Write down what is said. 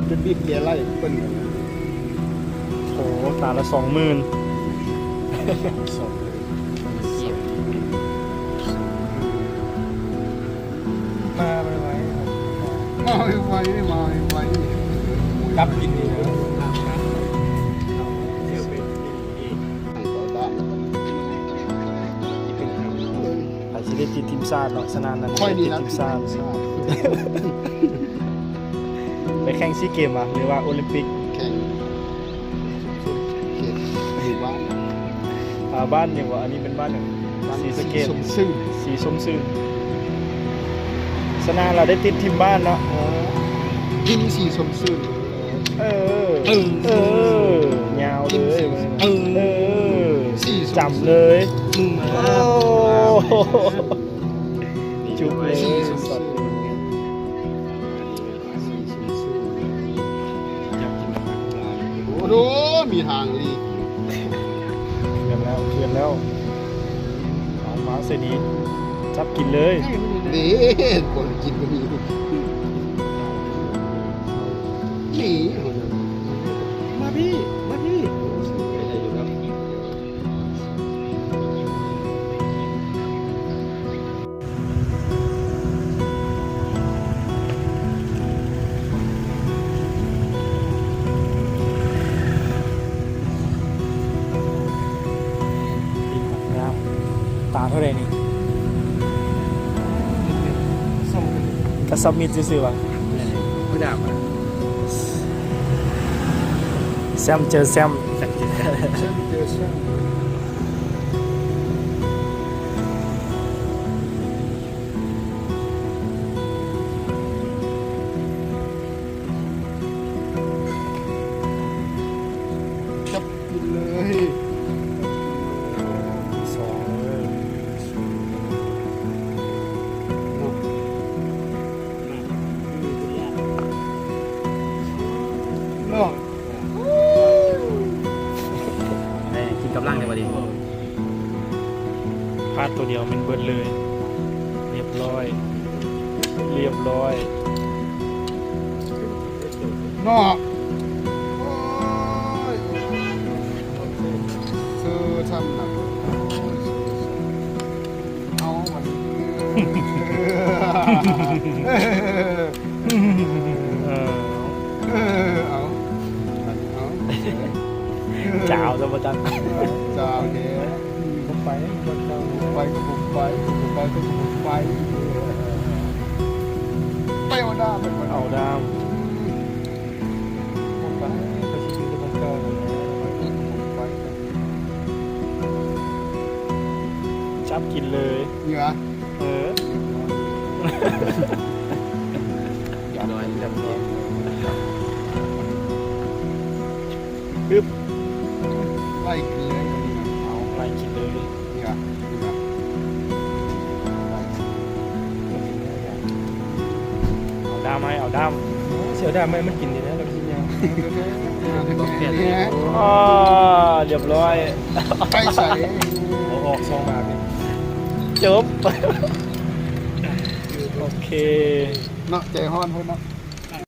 เป็นบีบเกียร์ไล่เปิ้ล โอ้ตาละ20,000 สอง เก็บ มาไปไว้มาไปไว้มาไปไว้รับกินดีนะไปสิได้ติดทีมชาติเนาะสนามนั้น ค่อยดีนะ ทีมชาติไปแข่งซีเกมอ่ะหรือว่าโอลิมปิก แข่งเขตอยู่บ้าน บ้านเนี่ยว่าอันนี้เป็นบ้านอย่างสีสะเกต สมซื่อ สีส้มซื่นสนามเราได้ติดทีมบ้านเนาะ ยิงสีสมซื่อ ยาวเลยจำเลย มึงมา จุ๊บเลย สีสม สั ซื่ ต อ ว์ โอ้โหมีทางดี เพื่อนแล้วเอามาเสยดีจับกินเลย นี่คนกินก็มีนี่ มาพี่มาพี่ ตาเท่าไรนี่กระซับมิดซื่อๆวะ ผู้ด่ามา แซมเจอแซม เช่นเจอเช่นจับกินเลย สองเลย เนาะ กินกับร่างในวันนี้ พลาดตัวเดียวมันเบิดเลย เรียบร้อย เนาะโอ้ยซื้อทำหนักเอามันเอา จ้าวจะมาจัง จ้าเด้ผมไปคนเจ้าไปก็ผมไปผมไปก็ผมไปไปเอาหน้าเป็นคน เอาดาม ผมไปไปชีวิตผมเกินผมไป จับกินเลย เหงื่อ เออ ร้อย จับกินปึ๊บ ไล่กินเลยเอา ไล่กินเลย เหงื่อเหงื่อ เอาดามไหมเอาดาม เสียวด่าไม่มันกินดีนะเรากินยัง เนี่ย อ๋อเรียบร้อย ไปใส่ เอาออกซองมาเนี่ย จบ โอเค เนาะใจฮ้อนเพื่อนเนาะ